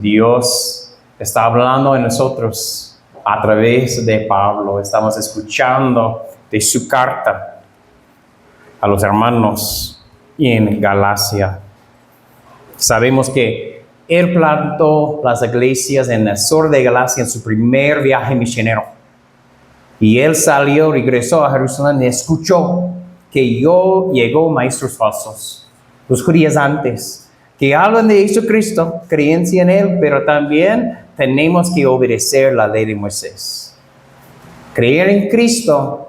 Dios está hablando en nosotros a través de Pablo. Estamos escuchando de su carta a los hermanos en Galacia. Sabemos que él plantó las iglesias en el sur de Galacia en su primer viaje misionero. Y él salió, regresó a Jerusalén y escuchó que llegó maestros falsos, los judaizantes, que hablan de Jesucristo, creencia en Él, pero también tenemos que obedecer la ley de Moisés. Creer en Cristo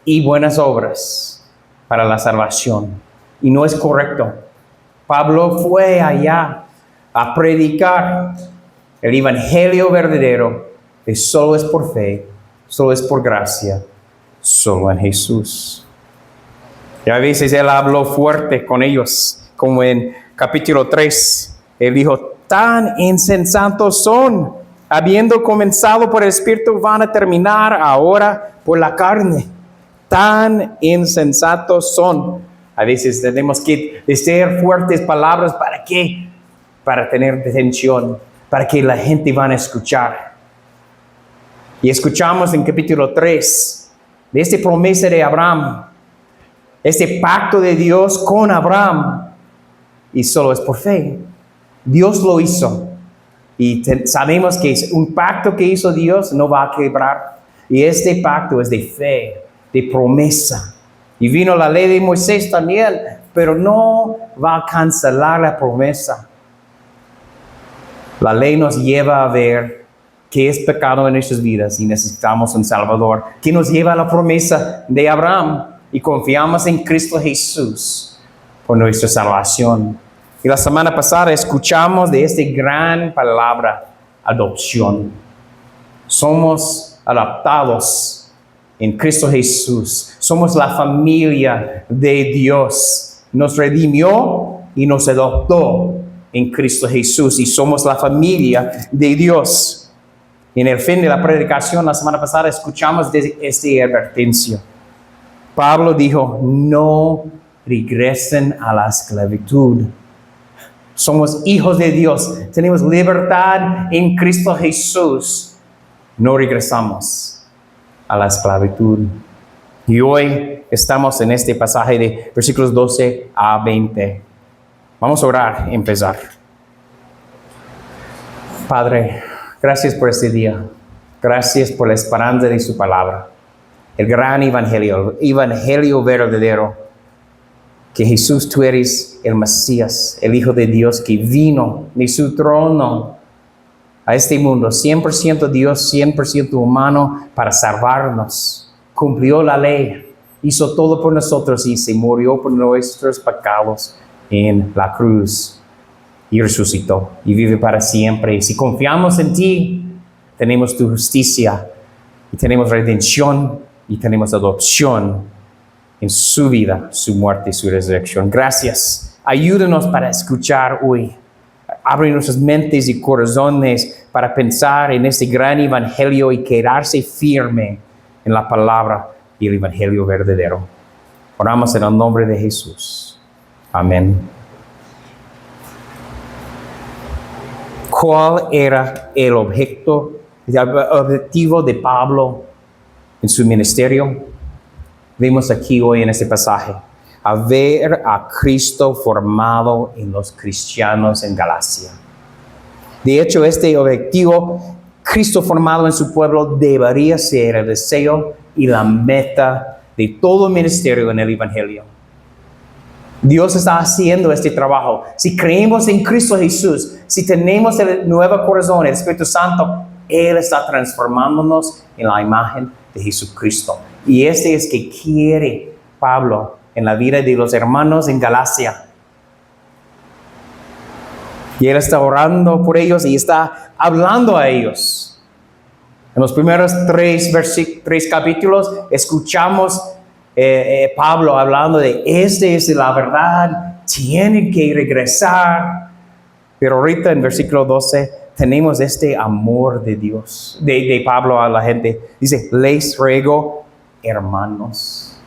y buenas obras para la salvación. Y no es correcto. Pablo fue allá a predicar el evangelio verdadero, que solo es por fe, solo es por gracia, solo en Jesús. Y a veces él habló fuerte con ellos, como en capítulo 3, él dijo, tan insensatos son, habiendo comenzado por el Espíritu, van a terminar ahora por la carne. Tan insensatos son. A veces tenemos que decir fuertes palabras, ¿para qué? Para tener atención, para que la gente van a escuchar. Y escuchamos en capítulo 3, de esta promesa de Abraham, este pacto de Dios con Abraham, y solo es por fe. Dios lo hizo. Y sabemos que es un pacto que hizo Dios, no va a quebrar. Y este pacto es de fe, de promesa. Y vino la ley de Moisés también, pero no va a cancelar la promesa. La ley nos lleva a ver qué es pecado en nuestras vidas y necesitamos un Salvador, que nos lleva a la promesa de Abraham y confiamos en Cristo Jesús por nuestra salvación. Y la semana pasada escuchamos de esta gran palabra, adopción. Somos adoptados en Cristo Jesús. Somos la familia de Dios. Nos redimió y nos adoptó en Cristo Jesús. Y somos la familia de Dios. En el fin de la predicación la semana pasada escuchamos de esta advertencia. Pablo dijo, no regresen a la esclavitud. Somos hijos de Dios. Tenemos libertad en Cristo Jesús. No regresamos a la esclavitud. Y hoy estamos en este pasaje de versículos 12 a 20. Vamos a orar y empezar. Padre, gracias por este día. Gracias por la esperanza de su palabra. El gran evangelio verdadero. Que Jesús, tú eres el Mesías, el Hijo de Dios que vino de su trono a este mundo, 100% Dios, 100% humano, para salvarnos. Cumplió la ley, hizo todo por nosotros y se murió por nuestros pecados en la cruz. Y resucitó y vive para siempre. Y si confiamos en ti, tenemos tu justicia, y tenemos redención, y tenemos adopción en su vida, su muerte y su resurrección. Gracias. Ayúdanos para escuchar hoy. Abre nuestras mentes y corazones para pensar en este gran evangelio y quedarse firme en la palabra y el evangelio verdadero. Oramos en el nombre de Jesús. Amén. ¿Cuál era el objetivo de Pablo en su ministerio? Vemos aquí hoy en este pasaje, a ver a Cristo formado en los cristianos en Galacia. De hecho, este objetivo, Cristo formado en su pueblo, debería ser el deseo y la meta de todo ministerio en el Evangelio. Dios está haciendo este trabajo. Si creemos en Cristo Jesús, si tenemos el nuevo corazón, el Espíritu Santo, Él está transformándonos en la imagen de Jesucristo. Y este es que quiere Pablo en la vida de los hermanos en Galacia. Y él está orando por ellos y está hablando a ellos. En los primeros tres capítulos escuchamos Pablo hablando de esta es la verdad, tienen que regresar. Pero ahorita en versículo 12 tenemos este amor de Dios, de Pablo a la gente. Dice, les ruego, hermanos.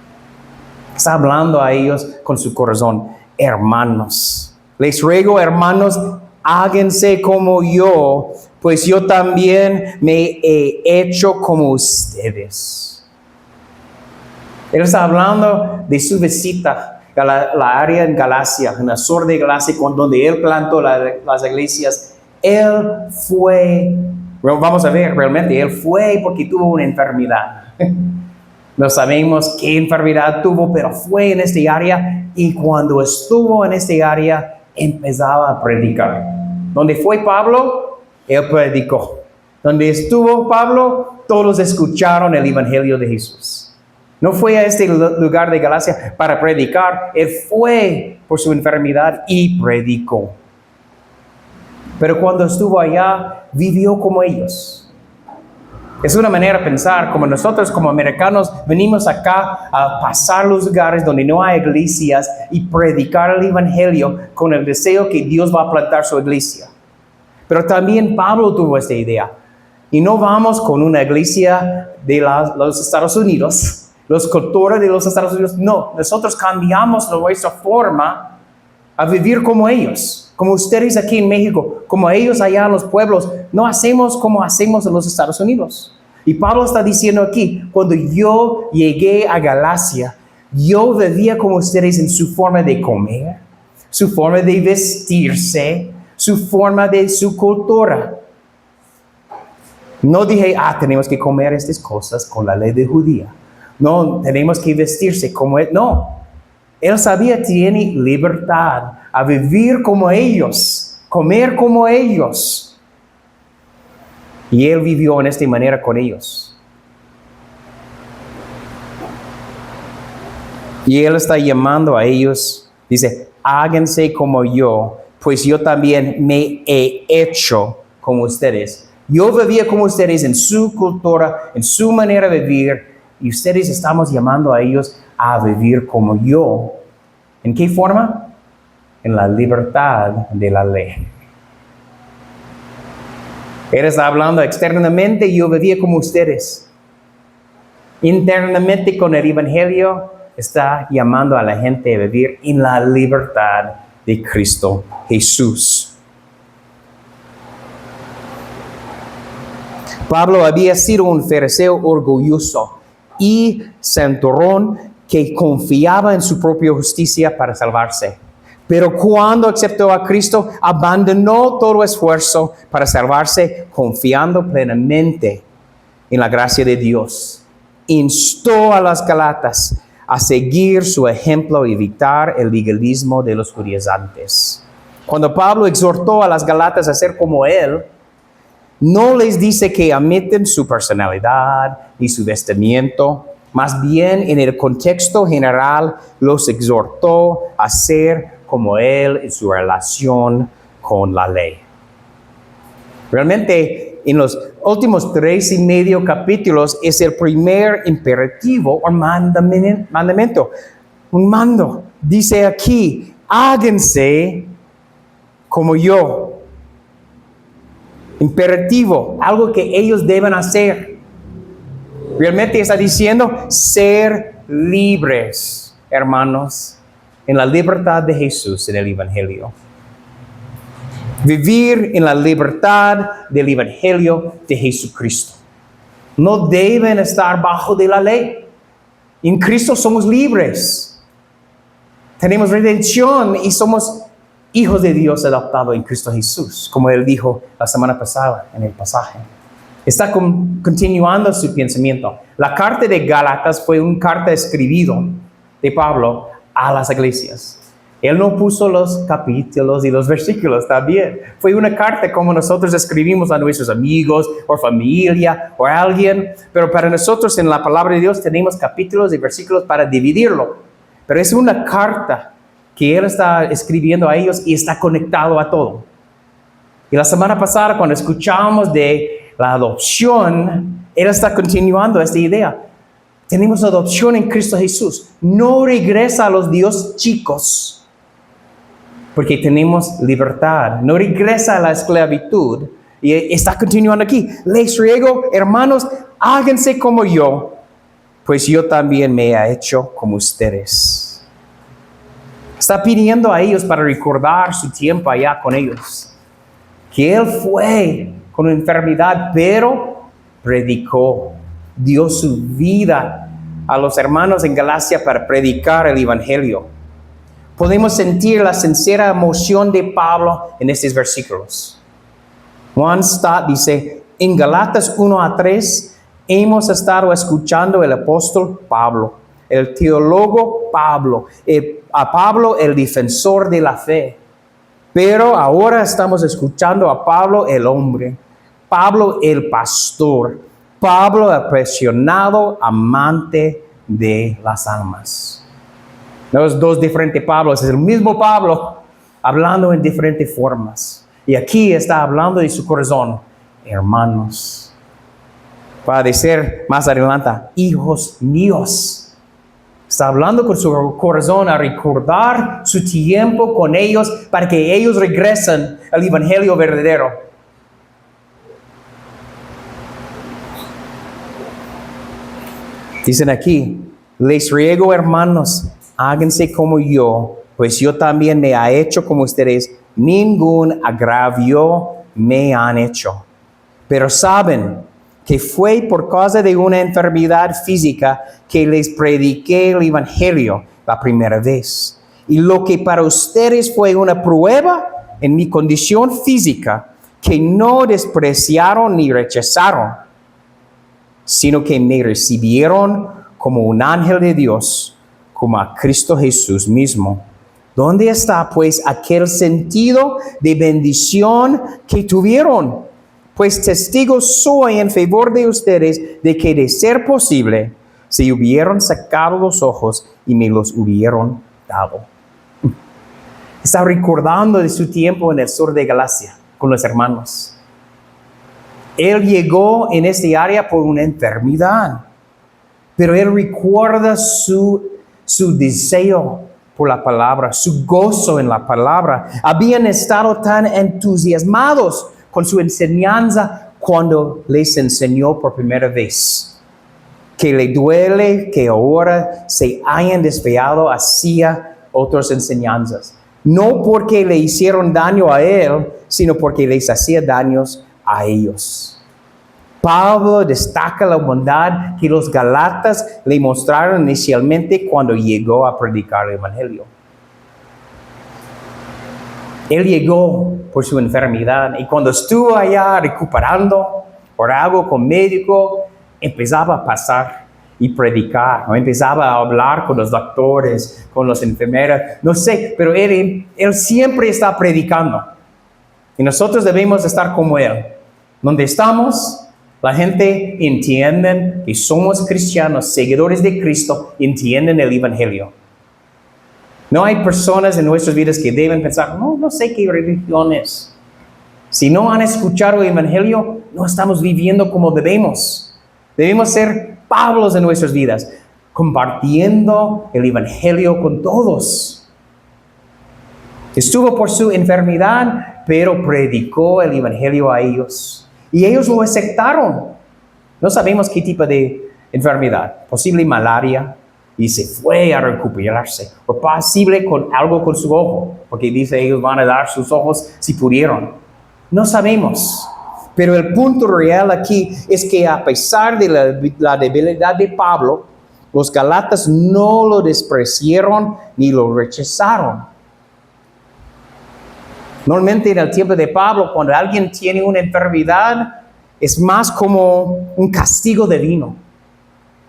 Está hablando a ellos con su corazón, hermanos. Les ruego, hermanos, háganse como yo, pues yo también me he hecho como ustedes. Él está hablando de su visita a la área en Galacia, en el sur de Galacia, donde él plantó las iglesias. Él fue, vamos a ver, realmente, él fue porque tuvo una enfermedad. No sabemos qué enfermedad tuvo, pero fue en este área, y cuando estuvo en este área, empezaba a predicar. Donde fue Pablo, él predicó. Donde estuvo Pablo, todos escucharon el evangelio de Jesús. No fue a este lugar de Galacia para predicar, él fue por su enfermedad y predicó. Pero cuando estuvo allá, vivió como ellos. Es una manera de pensar, como nosotros como americanos venimos acá a pasar los lugares donde no hay iglesias y predicar el evangelio con el deseo que Dios va a plantar su iglesia. Pero también Pablo tuvo esta idea. Y no vamos con una iglesia de los Estados Unidos, los culturas de los Estados Unidos. No, nosotros cambiamos nuestra forma a vivir como ellos. Como ustedes aquí en México, como ellos allá en los pueblos, no hacemos como hacemos en los Estados Unidos. Y Pablo está diciendo aquí, cuando yo llegué a Galacia, yo vivía como ustedes en su forma de comer, su forma de vestirse, su forma de su cultura. No dije, tenemos que comer estas cosas con la ley de judía. No, tenemos que vestirse como él. No, él sabía que tiene libertad a vivir como ellos, comer como ellos. Y él vivió en esta manera con ellos. Y él está llamando a ellos, dice, háganse como yo, pues yo también me he hecho como ustedes. Yo vivía como ustedes en su cultura, en su manera de vivir, y ustedes estamos llamando a ellos a vivir como yo. ¿En qué forma? En la libertad de la ley. Él está hablando externamente, yo vivía como ustedes. Internamente con el evangelio está llamando a la gente a vivir en la libertad de Cristo Jesús. Pablo había sido un fariseo orgulloso y santurrón que confiaba en su propia justicia para salvarse. Pero cuando aceptó a Cristo, abandonó todo esfuerzo para salvarse, confiando plenamente en la gracia de Dios. Instó a las Galatas a seguir su ejemplo y evitar el legalismo de los judaizantes. Cuando Pablo exhortó a las Galatas a ser como él, no les dice que omiten su personalidad y su vestimiento. Más bien, en el contexto general, los exhortó a ser como él en su relación con la ley. Realmente, en los últimos 3.5 capítulos es el primer imperativo o mandamiento. Un mando. Dice aquí, háganse como yo. Imperativo, algo que ellos deben hacer. Realmente está diciendo ser libres, hermanos, en la libertad de Jesús en el Evangelio. Vivir en la libertad del Evangelio de Jesucristo. No deben estar bajo de la ley. En Cristo somos libres. Tenemos redención y somos hijos de Dios adoptados en Cristo Jesús, como él dijo la semana pasada en el pasaje. Está continuando su pensamiento. La carta de Gálatas fue una carta escribida de Pablo a las iglesias. Él no puso los capítulos y los versículos también. Fue una carta como nosotros escribimos a nuestros amigos o familia o a alguien. Pero para nosotros en la palabra de Dios tenemos capítulos y versículos para dividirlo. Pero es una carta que él está escribiendo a ellos y está conectado a todo. Y la semana pasada cuando escuchamos de la adopción, él está continuando esta idea. Tenemos adopción en Cristo Jesús. No regresa a los dioses chicos, porque tenemos libertad. No regresa a la esclavitud. Y está continuando aquí. Les ruego, hermanos, háganse como yo, pues yo también me he hecho como ustedes. Está pidiendo a ellos para recordar su tiempo allá con ellos. que él fue con una enfermedad, pero predicó, dio su vida a los hermanos en Galacia para predicar el Evangelio. Podemos sentir la sincera emoción de Pablo en estos versículos. Juan Stott dice, en Galatas 1-3, hemos estado escuchando al apóstol Pablo, el teólogo Pablo, a Pablo el defensor de la fe. Pero ahora estamos escuchando a Pablo el hombre, Pablo el pastor, Pablo el apasionado amante de las almas. Los dos diferentes Pablos, es el mismo Pablo hablando en diferentes formas. Y aquí está hablando de su corazón, hermanos. Para decir más adelante, hijos míos. Está hablando con su corazón a recordar su tiempo con ellos para que ellos regresen al Evangelio verdadero. Dicen aquí, les ruego, hermanos, háganse como yo, pues yo también me he hecho como ustedes, ningún agravio me han hecho. Pero saben que fue por causa de una enfermedad física que les prediqué el Evangelio la primera vez. Y lo que para ustedes fue una prueba en mi condición física, que no despreciaron ni rechazaron, sino que me recibieron como un ángel de Dios, como a Cristo Jesús mismo. ¿Dónde está, pues, aquel sentido de bendición que tuvieron? Pues testigo soy en favor de ustedes de que de ser posible, se hubieran sacado los ojos y me los hubieran dado. Está recordando de su tiempo en el sur de Galacia con los hermanos. Él llegó en este área por una enfermedad, pero él recuerda su deseo por la palabra, su gozo en la palabra. Habían estado tan entusiasmados con su enseñanza cuando les enseñó por primera vez, que le duele que ahora se hayan desviado hacia otras enseñanzas. No porque le hicieron daño a él, sino porque les hacía daños a ellos. Pablo destaca la bondad que los Galatas le mostraron inicialmente cuando llegó a predicar el Evangelio. Él llegó por su enfermedad y cuando estuvo allá recuperando por algo con médico, empezaba a pasar y predicar, ¿no? Empezaba a hablar con los doctores, con los enfermeros, no sé, pero él siempre está predicando. Y nosotros debemos estar como él. Donde estamos, la gente entiende que somos cristianos, seguidores de Cristo, entienden el Evangelio. No hay personas en nuestras vidas que deben pensar, no sé qué religión es. Si no han escuchado el Evangelio, no estamos viviendo como debemos. Debemos ser Pablos en nuestras vidas, compartiendo el Evangelio con todos. Estuvo por su enfermedad, pero predicó el Evangelio a ellos. Y ellos lo aceptaron. No sabemos qué tipo de enfermedad, posible malaria, y se fue a recuperarse. O posible con algo con su ojo, porque dice ellos van a dar sus ojos si pudieron. No sabemos. Pero el punto real aquí es que a pesar de la debilidad de Pablo, los Galatas no lo despreciaron ni lo rechazaron. Normalmente en el tiempo de Pablo, cuando alguien tiene una enfermedad, es más como un castigo divino.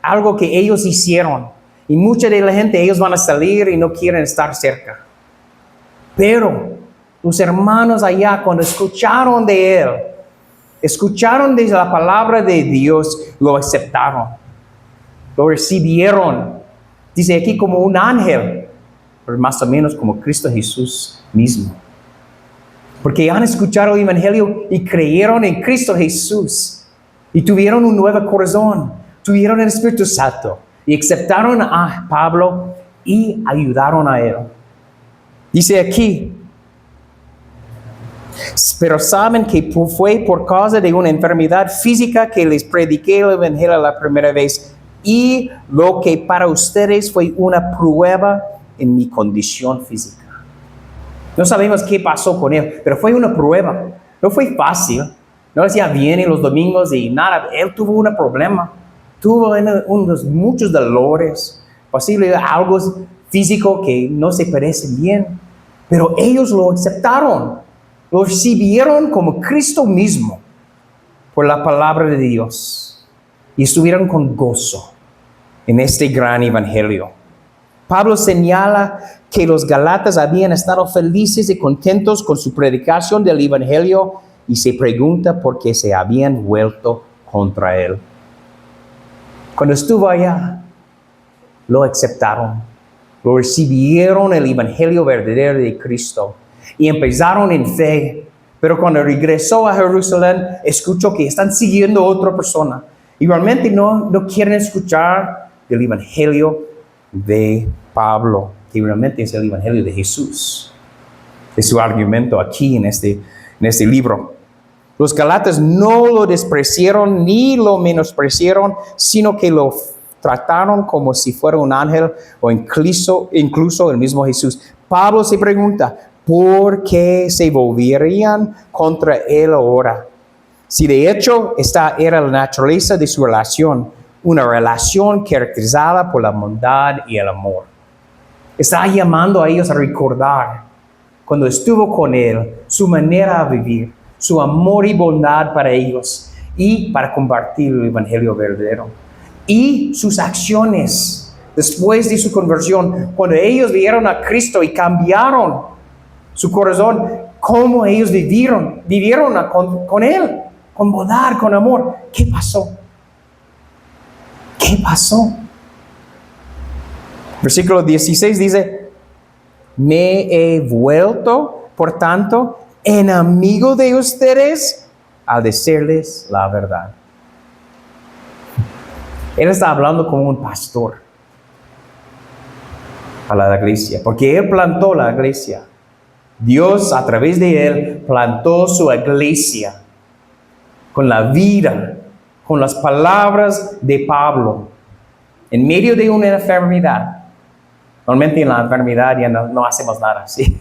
Algo que ellos hicieron. Y mucha de la gente, ellos van a salir y no quieren estar cerca. Pero los hermanos allá, cuando escucharon de él, escucharon de la palabra de Dios, lo aceptaron. Lo recibieron. Dice aquí como un ángel, pero más o menos como Cristo Jesús mismo. Porque han escuchado el Evangelio y creyeron en Cristo Jesús. Y tuvieron un nuevo corazón. Tuvieron el Espíritu Santo. Y aceptaron a Pablo y ayudaron a él. Dice aquí, pero saben que fue por causa de una enfermedad física que les prediqué el Evangelio la primera vez. Y lo que para ustedes fue una prueba en mi condición física. No sabemos qué pasó con él, pero fue una prueba. No fue fácil. No decía viene los domingos y nada. Él tuvo un problema. Tuvo muchos dolores. Posible algo físico que no se parece bien. Pero ellos lo aceptaron. Lo recibieron como Cristo mismo por la palabra de Dios. Y estuvieron con gozo en este gran evangelio. Pablo señala que los Galatas habían estado felices y contentos con su predicación del evangelio y se pregunta por qué se habían vuelto contra él. Cuando estuvo allá, lo aceptaron, lo recibieron el evangelio verdadero de Cristo y empezaron en fe. Pero cuando regresó a Jerusalén, escuchó que están siguiendo a otra persona y realmente no quieren escuchar el evangelio de Pablo, que realmente es el evangelio de Jesús. Es su argumento aquí en este libro. Los Galatas no lo despreciaron ni lo menospreciaron, sino que lo trataron como si fuera un ángel o incluso el mismo Jesús. Pablo se pregunta, ¿por qué se volverían contra él ahora? Si de hecho esta era la naturaleza de su relación, una relación caracterizada por la bondad y el amor. Está llamando a ellos a recordar cuando estuvo con él, su manera de vivir, su amor y bondad para ellos y para compartir el evangelio verdadero. Y sus acciones después de su conversión, cuando ellos vieron a Cristo y cambiaron su corazón, cómo ellos vivieron con él, con bondad, con amor. ¿Qué pasó? ¿Qué pasó? Versículo 16 dice, me he vuelto, por tanto, enemigo de ustedes al decirles la verdad. Él está hablando como un pastor a la iglesia, porque él plantó la iglesia. Dios, a través de él, plantó su iglesia con la vida, con las palabras de Pablo, en medio de una enfermedad. Normalmente en la enfermedad ya no hacemos nada, ¿sí?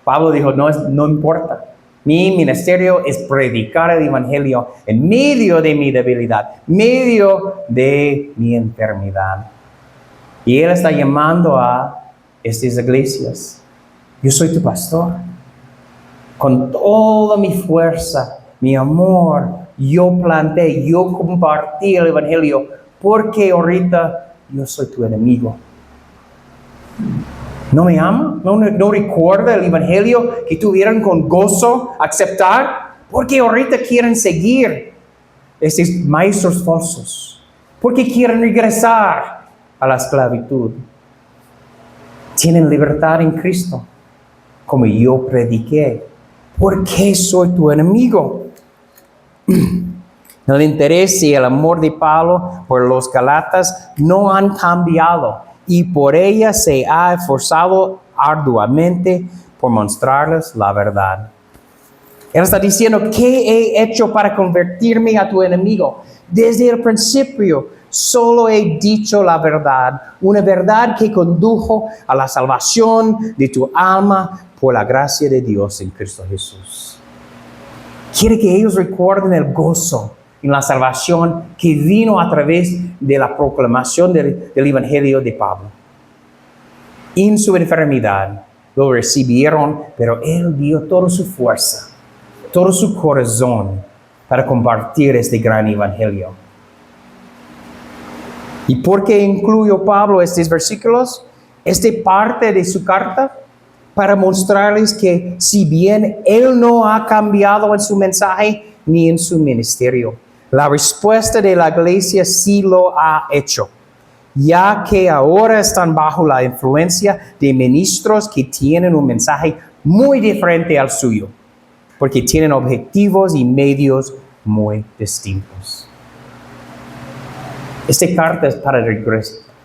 Pablo dijo, no importa. Mi ministerio es predicar el evangelio en medio de mi debilidad, en medio de mi enfermedad. Y él está llamando a estas iglesias. Yo soy tu pastor. Con toda mi fuerza, mi amor, yo planté, yo compartí el evangelio, porque ahorita yo soy tu enemigo. ¿No me ama? ¿No recuerda el evangelio que tuvieron con gozo aceptar? Porque ahorita quieren seguir esos maestros falsos. Porque quieren regresar a la esclavitud. Tienen libertad en Cristo, como yo prediqué. ¿Por qué soy tu enemigo? El interés y el amor de Pablo por los Galatas no han cambiado y por ella se ha esforzado arduamente por mostrarles la verdad. Él está diciendo, ¿qué he hecho para convertirme a tu enemigo? Desde el principio solo he dicho la verdad, una verdad que condujo a la salvación de tu alma por la gracia de Dios en Cristo Jesús. Quiere que ellos recuerden el gozo en la salvación que vino a través de la proclamación del evangelio de Pablo. En su enfermedad lo recibieron, pero él dio toda su fuerza, todo su corazón para compartir este gran evangelio. ¿Y por qué incluyó Pablo estos versículos? Esta parte de su carta para mostrarles que si bien él no ha cambiado en su mensaje ni en su ministerio, la respuesta de la iglesia sí lo ha hecho, ya que ahora están bajo la influencia de ministros que tienen un mensaje muy diferente al suyo, porque tienen objetivos y medios muy distintos. Esta carta es para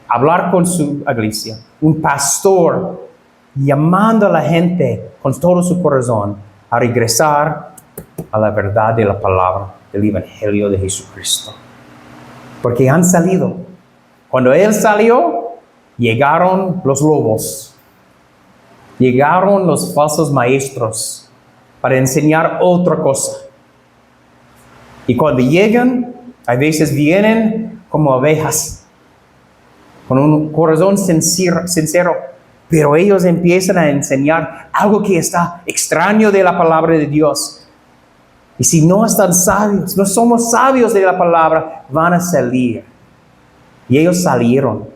hablar con su iglesia, un pastor llamando a la gente con todo su corazón a regresar a la verdad de la palabra, del evangelio de Jesucristo. Porque han salido. Cuando él salió, llegaron los lobos. Llegaron los falsos maestros. para enseñar otra cosa. Y cuando llegan, a veces vienen como ovejas, con un corazón sincero, pero ellos empiezan a enseñar algo que está extraño de la palabra de Dios. Y si no están sabios, no somos sabios de la palabra, van a salir. Y ellos salieron.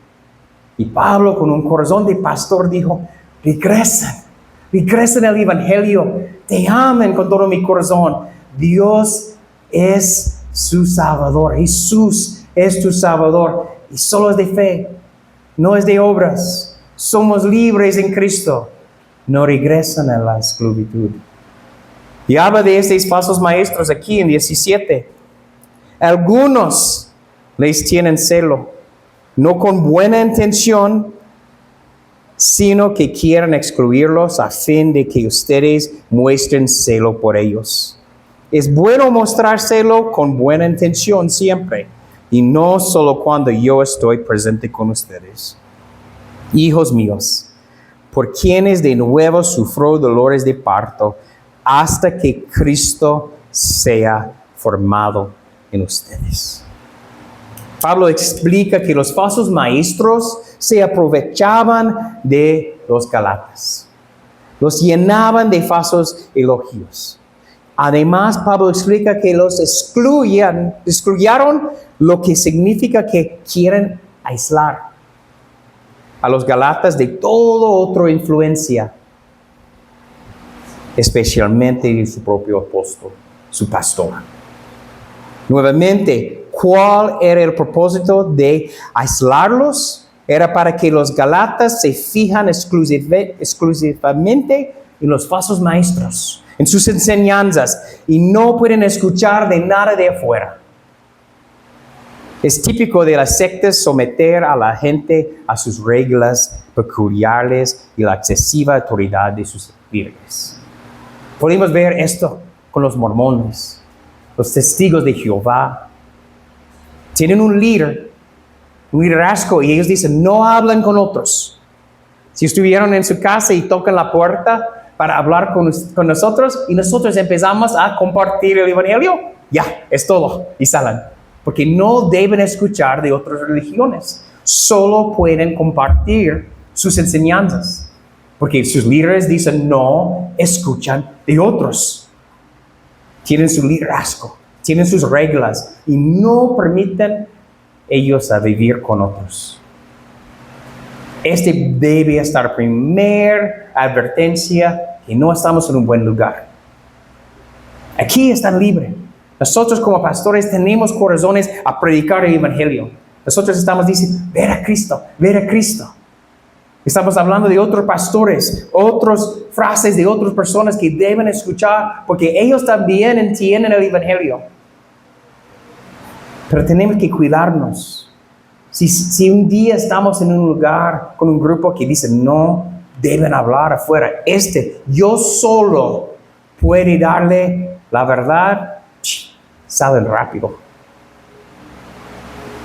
Y Pablo, con un corazón de pastor, dijo, regresen al Evangelio, te amen con todo mi corazón. Dios es su Salvador, Jesús es tu Salvador, y solo es de fe, no es de obras. Somos libres en Cristo. No regresan a la esclavitud. Y habla de estos falsos maestros aquí en 17. Algunos les tienen celo, no con buena intención, sino que quieren excluirlos a fin de que ustedes muestren celo por ellos. Es bueno mostrar celo con buena intención siempre, y no solo cuando yo estoy presente con ustedes. Hijos míos, por quienes de nuevo sufro dolores de parto, hasta que Cristo sea formado en ustedes. Pablo explica que los falsos maestros se aprovechaban de los galatas. Los llenaban de falsos elogios. Además, Pablo explica que los excluyeron, lo que significa que quieren aislar a los galatas de toda otra influencia, especialmente de su propio apóstol, su pastor. Nuevamente, ¿cuál era el propósito de aislarlos? Era para que los galatas se fijan exclusivamente en los falsos maestros, en sus enseñanzas, y no pueden escuchar de nada de afuera. Es típico de las sectas someter a la gente a sus reglas peculiares y la excesiva autoridad de sus líderes. Podemos ver esto con los mormones, los testigos de Jehová. Tienen un líder, un liderazgo, y ellos dicen, no hablan con otros. Si estuvieron en su casa y tocan la puerta para hablar con nosotros, y nosotros empezamos a compartir el Evangelio, ya, es todo, y salen. Porque no deben escuchar de otras religiones. Solo pueden compartir sus enseñanzas. Porque sus líderes dicen no escuchan de otros. Tienen su liderazgo, tienen sus reglas y no permiten ellos a vivir con otros. Este debe estar primer advertencia que no estamos en un buen lugar. Aquí están libres. Nosotros como pastores tenemos corazones a predicar el Evangelio. Nosotros estamos diciendo, ver a Cristo, ver a Cristo. Estamos hablando de otros pastores, otras frases de otras personas que deben escuchar porque ellos también entienden el Evangelio. Pero tenemos que cuidarnos. Si un día estamos en un lugar con un grupo que dice no deben hablar afuera, yo solo puedo darle la verdad, salen rápido.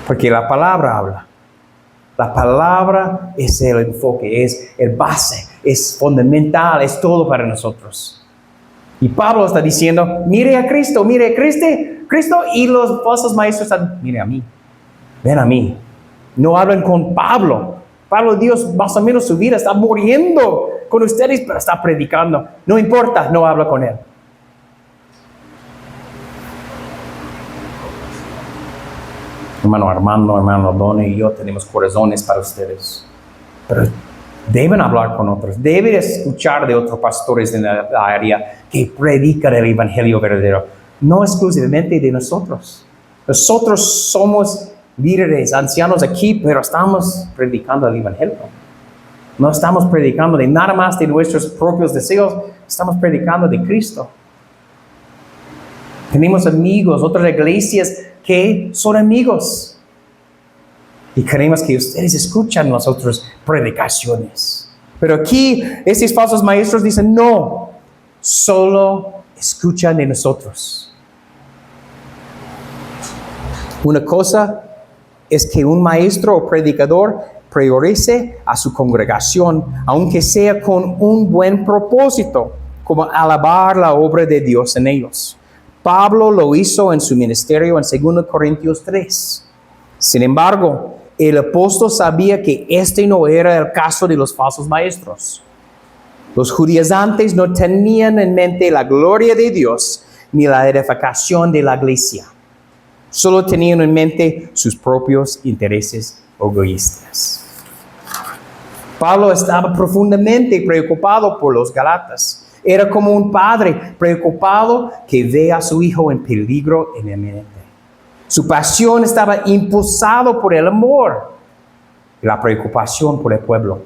Porque la palabra habla. La palabra es el enfoque, es el base, es fundamental, es todo para nosotros. Y Pablo está diciendo, mire a Cristo, y los falsos maestros están, mire a mí, ven a mí. No hablan con Pablo. Pablo, Dios, más o menos su vida está muriendo con ustedes, pero está predicando. No importa, no habla con él. Hermano Armando, hermano Donnie y yo tenemos corazones para ustedes. Pero deben hablar con otros. Deben escuchar de otros pastores en la área que predican el Evangelio verdadero. No exclusivamente de nosotros. Nosotros somos líderes, ancianos aquí, pero estamos predicando el Evangelio. No estamos predicando de nada más de nuestros propios deseos. Estamos predicando de Cristo. Tenemos amigos, otras iglesias que son amigos. Y queremos que ustedes escuchen las otras predicaciones. Pero aquí, estos falsos maestros dicen, no, solo escuchan de nosotros. Una cosa es que un maestro o predicador priorice a su congregación, aunque sea con un buen propósito. como alabar la obra de Dios en ellos. Pablo lo hizo en su ministerio en 2 Corintios 3. Sin embargo, el apóstol sabía que este no era el caso de los falsos maestros. Los judaizantes no tenían en mente la gloria de Dios ni la edificación de la iglesia. Solo tenían en mente sus propios intereses egoístas. Pablo estaba profundamente preocupado por los Gálatas. Era como un padre preocupado que ve a su hijo en peligro inminente. Su pasión estaba impulsado por el amor y la preocupación por el pueblo.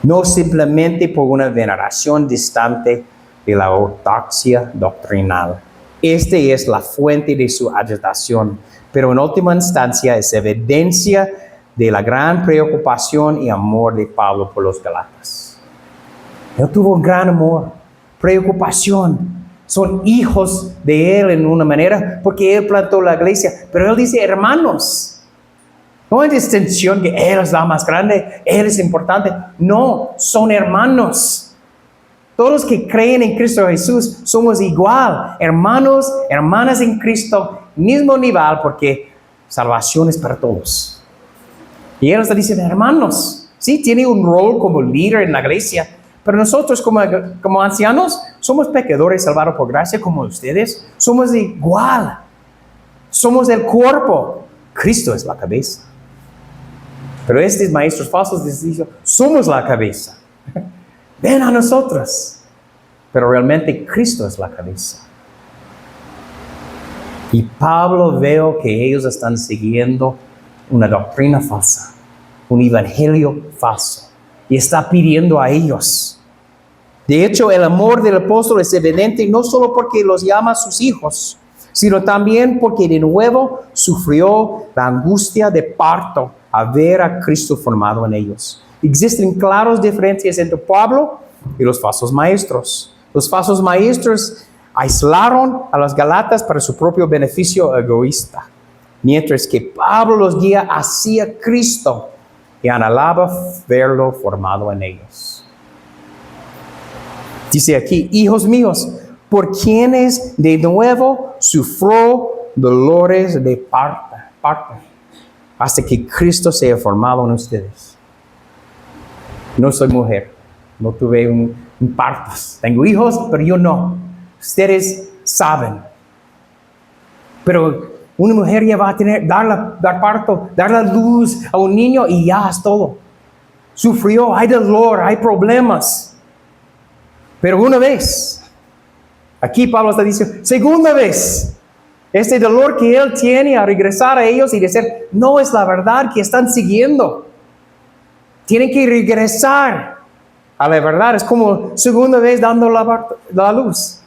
No simplemente por una veneración distante de la ortodoxia doctrinal. Esta es la fuente de su agitación, pero en última instancia es evidencia de la gran preocupación y amor de Pablo por los Gálatas. Él tuvo un gran amor, preocupación. Son hijos de él en una manera porque él plantó la iglesia. Pero él dice hermanos. No hay distinción que él es la más grande, él es importante. No, son hermanos. Todos los que creen en Cristo Jesús somos igual. Hermanos, hermanas en Cristo, mismo nivel porque salvación es para todos. Y él está diciendo hermanos. Sí, tiene un rol como líder en la iglesia. Pero nosotros como ancianos somos pecadores salvados por gracia como ustedes. Somos igual. Somos el cuerpo. Cristo es la cabeza. Pero estos maestros falsos dicen, somos la cabeza. Ven a nosotros. Pero realmente Cristo es la cabeza. Y Pablo veo que ellos están siguiendo una doctrina falsa. Un evangelio falso. Y está pidiendo a ellos. De hecho, el amor del apóstol es evidente no solo porque los llama sus hijos, sino también porque de nuevo sufrió la angustia de parto a ver a Cristo formado en ellos. Existen claras diferencias entre Pablo y los falsos maestros. Los falsos maestros aislaron a los Gálatas para su propio beneficio egoísta, mientras que Pablo los guía hacia Cristo y anhelaba verlo formado en ellos. Dice aquí, hijos míos, por quienes de nuevo sufrió dolores de parto, hasta que Cristo sea formado en ustedes. No soy mujer, no tuve un parto. Tengo hijos, pero yo no. Ustedes saben. Pero una mujer ya va a tener, dar parto, dar la luz a un niño y ya es todo. Sufrió, hay dolor, hay problemas. Pero una vez, aquí Pablo está diciendo, segunda vez, este dolor que él tiene a regresar a ellos y decir, no es la verdad que están siguiendo. Tienen que regresar a la verdad. Es como segunda vez dando la luz.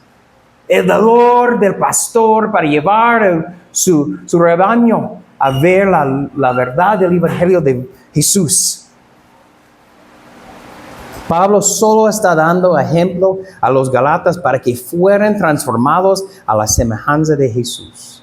El dolor del pastor para llevar su rebaño a ver la verdad del evangelio de Jesús. Pablo solo está dando ejemplo a los Gálatas para que fueran transformados a la semejanza de Jesús.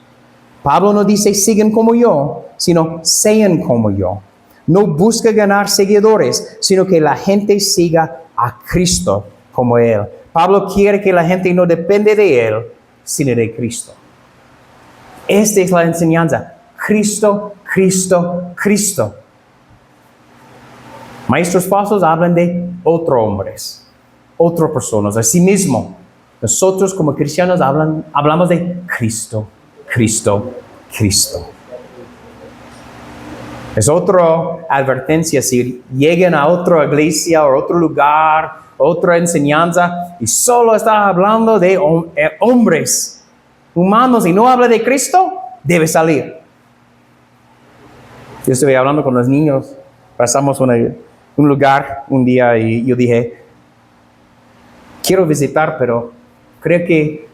Pablo no dice sigan como yo, sino sean como yo. No busca ganar seguidores, sino que la gente siga a Cristo como Él. Pablo quiere que la gente no depende de Él, sino de Cristo. Esta es la enseñanza. Cristo, Cristo, Cristo. Maestros falsos hablan de otros hombres, otras personas, a sí mismo. Nosotros como cristianos hablamos de Cristo, Cristo, Cristo. Es otra advertencia si llegan a otra iglesia o otro lugar, otra enseñanza y solo está hablando de hombres humanos y no habla de Cristo, debe salir. Yo estuve hablando con los niños, pasamos un lugar un día y yo dije, quiero visitar, pero creo que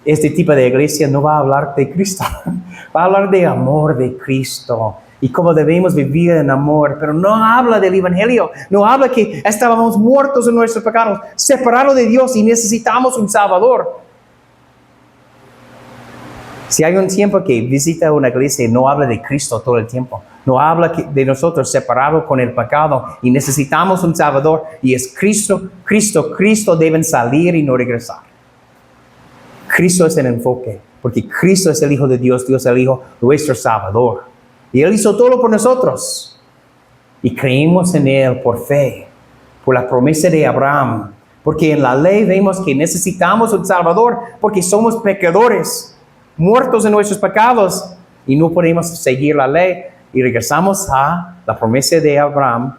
este tipo de iglesia no va a hablar de Cristo. Va a hablar de amor de Cristo y cómo debemos vivir en amor, pero no habla del evangelio. No habla que estábamos muertos en nuestros pecados, separados de Dios y necesitamos un Salvador. Si hay un tiempo que visita una iglesia y no habla de Cristo todo el tiempo, No habla de nosotros separados con el pecado y necesitamos un Salvador y es Cristo. Cristo deben salir y no regresar. Cristo es el enfoque, porque Cristo es el Hijo de Dios, Dios es el Hijo, nuestro Salvador. Y Él hizo todo por nosotros. Y creímos en Él por fe, por la promesa de Abraham. Porque en la ley vemos que necesitamos un Salvador, porque somos pecadores, muertos en nuestros pecados, y no podemos seguir la ley. Y regresamos a la promesa de Abraham,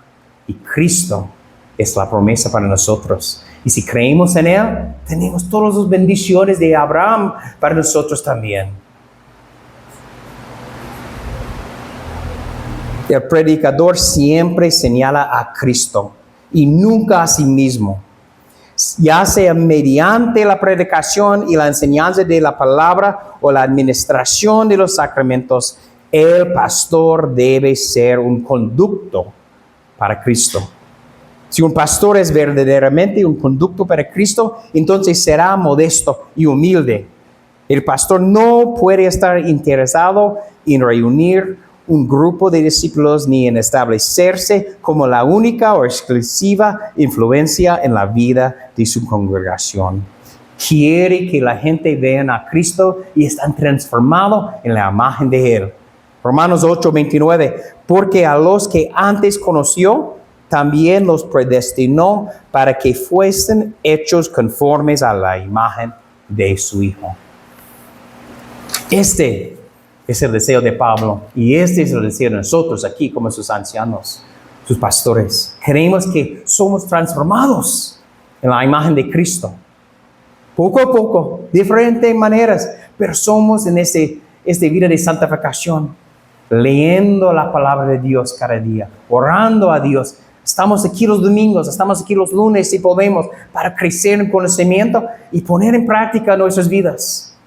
y Cristo es la promesa para nosotros. Y si creemos en Él, tenemos todas las bendiciones de Abraham para nosotros también. El predicador siempre señala a Cristo y nunca a sí mismo. Ya sea mediante la predicación y la enseñanza de la palabra o la administración de los sacramentos, el pastor debe ser un conducto para Cristo. Si un pastor es verdaderamente un conducto para Cristo, entonces será modesto y humilde. El pastor no puede estar interesado en reunir un grupo de discípulos ni en establecerse como la única o exclusiva influencia en la vida de su congregación. Quiere que la gente vea a Cristo y están transformados en la imagen de Él. Romanos 8:29, porque a los que antes conoció, también los predestinó para que fuesen hechos conformes a la imagen de su Hijo. Este es el deseo de Pablo y este es el deseo de nosotros aquí como sus ancianos, sus pastores. Creemos que somos transformados en la imagen de Cristo. Poco a poco, diferentes maneras, pero somos en esta vida de santificación, leyendo la palabra de Dios cada día, orando a Dios. Estamos aquí los domingos, estamos aquí los lunes si podemos, para crecer en conocimiento y poner en práctica nuestras vidas.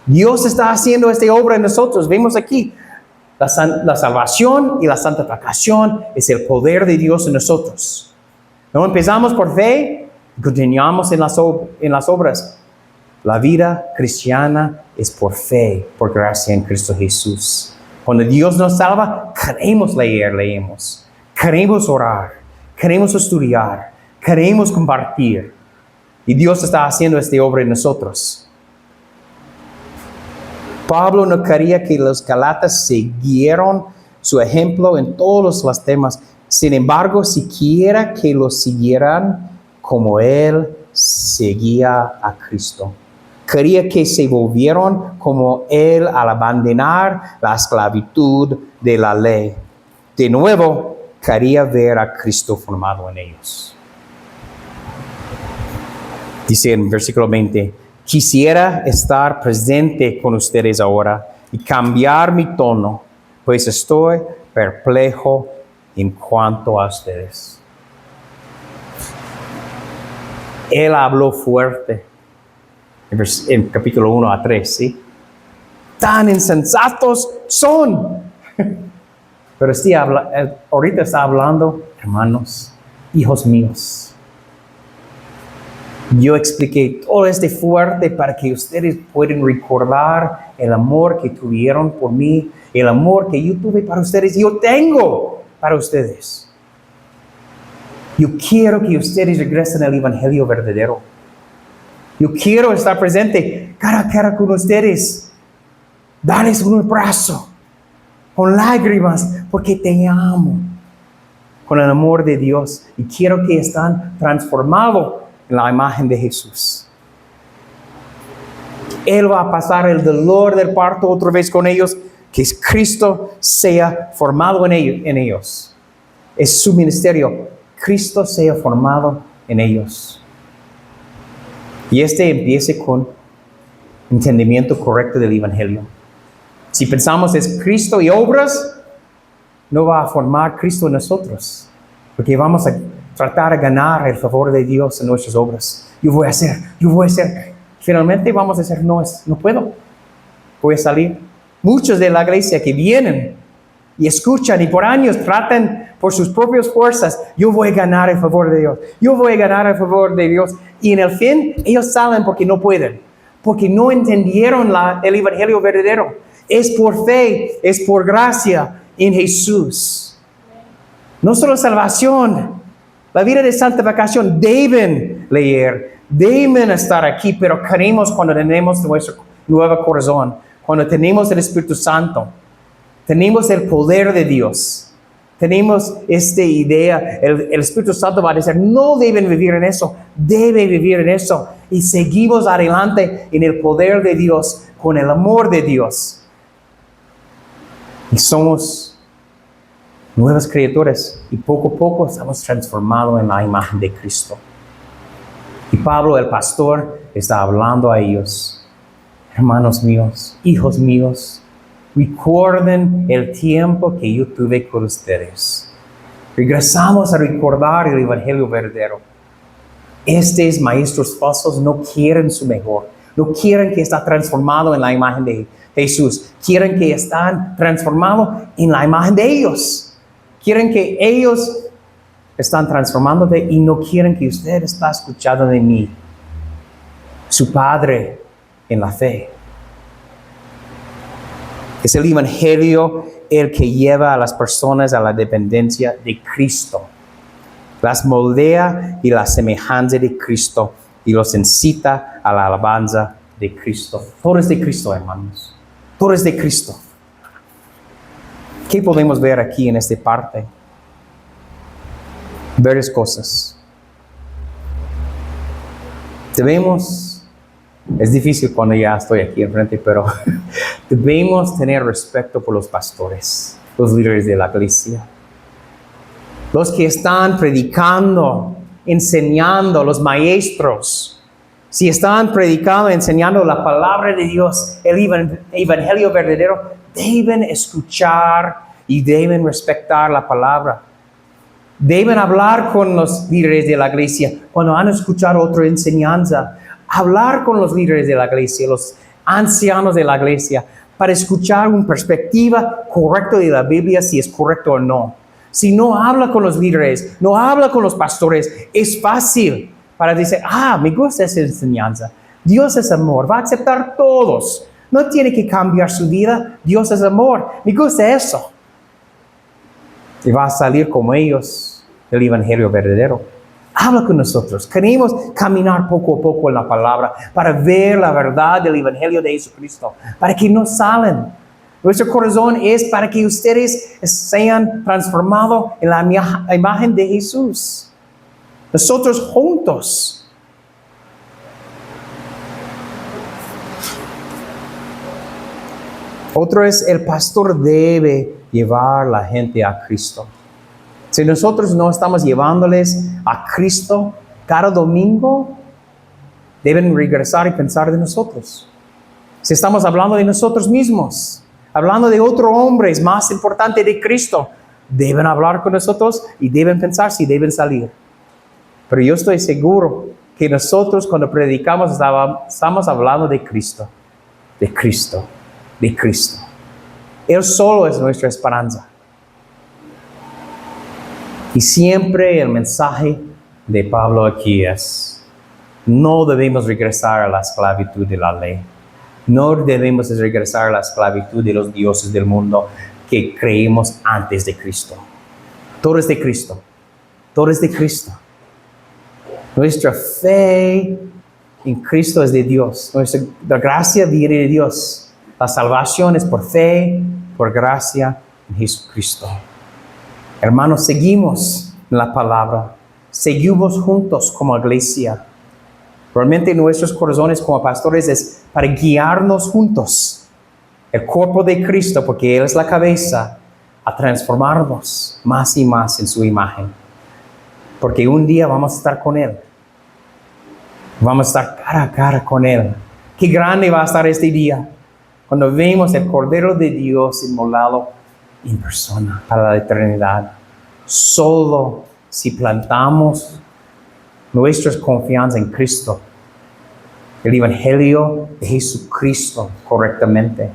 Dios está haciendo esta obra en nosotros. Vemos aquí, la salvación y la santificación es el poder de Dios en nosotros. No empezamos por fe, continuamos en las obras. La vida cristiana es por fe, por gracia en Cristo Jesús. Cuando Dios nos salva, queremos leemos. Queremos orar, queremos estudiar, queremos compartir. Y Dios está haciendo esta obra en nosotros. Pablo no quería que los galatas siguieran su ejemplo en todos los temas. Sin embargo, siquiera que lo siguieran como Él seguía a Cristo. Quería que se volvieran como Él al abandonar la esclavitud de la ley. De nuevo, quería ver a Cristo formado en ellos. Dice en versículo 20, quisiera estar presente con ustedes ahora y cambiar mi tono, pues estoy perplejo en cuanto a ustedes. Él habló fuerte en capítulo 1 a 3, ¿sí? Tan insensatos son. Pero sí, ahorita está hablando, hermanos, hijos míos. Yo expliqué todo este fuerte para que ustedes puedan recordar el amor que tuvieron por mí, el amor que yo tuve para ustedes y yo tengo para ustedes. Yo quiero que ustedes regresen al Evangelio verdadero. Yo quiero estar presente cara a cara con ustedes. Darles un abrazo. Con lágrimas, porque te amo, con el amor de Dios, y quiero que estén transformados en la imagen de Jesús. Él va a pasar el dolor del parto otra vez con ellos, que Cristo sea formado en ellos. Es su ministerio, Cristo sea formado en ellos. Y empiece con entendimiento correcto del Evangelio. Si pensamos es Cristo y obras, no va a formar Cristo en nosotros, porque vamos a tratar de ganar el favor de Dios en nuestras obras. Yo voy a hacer. Finalmente vamos a decir, no puedo, voy a salir. Muchos de la iglesia que vienen y escuchan y por años tratan por sus propias fuerzas, yo voy a ganar el favor de Dios, y en el fin ellos salen porque no pueden, porque no entendieron el Evangelio verdadero. Es por fe, es por gracia, en Jesús. No solo salvación, la vida de santificación deben leer, deben estar aquí, pero queremos cuando tenemos nuestro nuevo corazón, cuando tenemos el Espíritu Santo, tenemos el poder de Dios. Tenemos esta idea, el Espíritu Santo va a decir, no deben vivir en eso, debe vivir en eso. Y seguimos adelante en el poder de Dios, con el amor de Dios. Y somos nuevas criaturas y poco a poco estamos transformados en la imagen de Cristo. Y Pablo, el pastor, está hablando a ellos. Hermanos míos, hijos míos, recuerden el tiempo que yo tuve con ustedes. Regresamos a recordar el Evangelio verdadero. Estos maestros falsos no quieren su mejor. No quieren que está transformado en la imagen de Jesús. Quieren que están transformados en la imagen de ellos. Quieren que ellos están transformándose y no quieren que usted está escuchando de mí, su Padre en la fe. Es el Evangelio el que lleva a las personas a la dependencia de Cristo. Las moldea y la semejanza de Cristo y los incita a la alabanza de Cristo. Todo es de Cristo, hermanos. Todo es de Cristo. ¿Qué podemos ver aquí en esta parte? Varias cosas. Es difícil cuando ya estoy aquí enfrente, pero debemos tener respeto por los pastores, los líderes de la iglesia. Los que están predicando, enseñando, los maestros. Si están predicando, enseñando la palabra de Dios, el evangelio verdadero, deben escuchar y deben respetar la palabra. Deben hablar con los líderes de la iglesia cuando han escuchado otra enseñanza. Hablar con los líderes de la iglesia, los ancianos de la iglesia, para escuchar una perspectiva correcta de la Biblia, si es correcto o no. Si no habla con los líderes, no habla con los pastores, es fácil para decir, me gusta esa enseñanza. Dios es amor, va a aceptar todos. No tiene que cambiar su vida, Dios es amor, me gusta eso. Y va a salir como ellos el evangelio verdadero. Habla con nosotros. Queremos caminar poco a poco en la palabra para ver la verdad del evangelio de Jesucristo, para que no salen. Nuestro corazón es para que ustedes sean transformados en la imagen de Jesús. Nosotros juntos. Otro es, el pastor debe llevar a la gente a Cristo. Si nosotros no estamos llevándoles a Cristo cada domingo, deben regresar y pensar de nosotros. Si estamos hablando de nosotros mismos, hablando de otro hombre es más importante de Cristo, deben hablar con nosotros y deben pensar si deben salir. Pero yo estoy seguro que nosotros cuando predicamos estamos hablando de Cristo, de Cristo, de Cristo. Él solo es nuestra esperanza. Y siempre el mensaje de Pablo aquí es, no debemos regresar a la esclavitud de la ley. No debemos regresar a la esclavitud de los dioses del mundo que creímos antes de Cristo. Todo es de Cristo. Todo es de Cristo. Nuestra fe en Cristo es de Dios. La gracia viene de Dios. La salvación es por fe, por gracia en Jesucristo. Hermanos, seguimos en la palabra. Seguimos juntos como iglesia. Realmente nuestros corazones como pastores es para guiarnos juntos. El cuerpo de Cristo, porque Él es la cabeza, a transformarnos más y más en su imagen. Porque un día vamos a estar con Él. Vamos a estar cara a cara con Él. Qué grande va a estar este día. Cuando vemos el Cordero de Dios inmolado en persona para la eternidad. Solo si plantamos nuestra confianza en Cristo, el Evangelio de Jesucristo correctamente,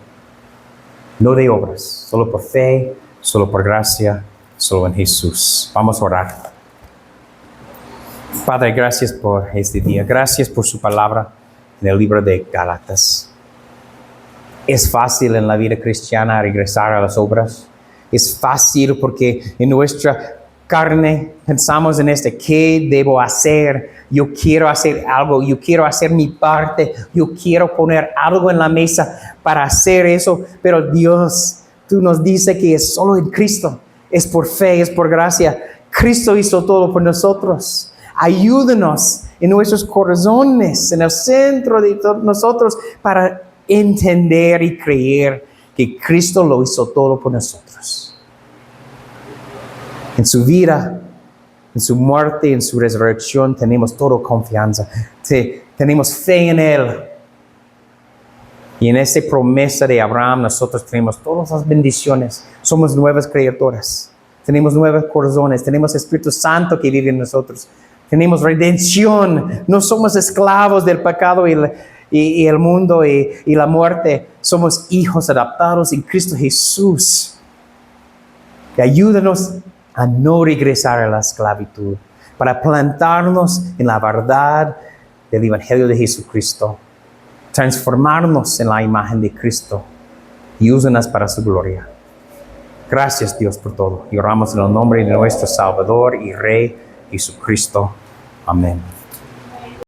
no de obras, solo por fe, solo por gracia, solo en Jesús. Vamos a orar. Padre, gracias por este día. Gracias por su palabra en el libro de Gálatas. Es fácil en la vida cristiana regresar a las obras. es fácil porque en nuestra carne pensamos en ¿qué debo hacer? Yo quiero hacer algo, yo quiero hacer mi parte, yo quiero poner algo en la mesa para hacer eso, pero Dios, tú nos dices que es solo en Cristo, es por fe, es por gracia. Cristo hizo todo por nosotros. Ayúdanos en nuestros corazones, en el centro de nosotros, para entender y creer que Cristo lo hizo todo por nosotros. En su vida, en su muerte, en su resurrección, tenemos toda confianza. Tenemos fe en Él. Y en esa promesa de Abraham, nosotros tenemos todas las bendiciones. Somos nuevas criaturas. Tenemos nuevos corazones. Tenemos Espíritu Santo que vive en nosotros. Tenemos redención. No somos esclavos del pecado y el mundo y la muerte. Somos hijos adoptados en Cristo Jesús. Y ayúdanos a no regresar a la esclavitud, para plantarnos en la verdad del Evangelio de Jesucristo, transformarnos en la imagen de Cristo y úsanos para su gloria. Gracias, Dios, por todo. Y oramos en el nombre de nuestro Salvador y Rey Jesucristo. Amén.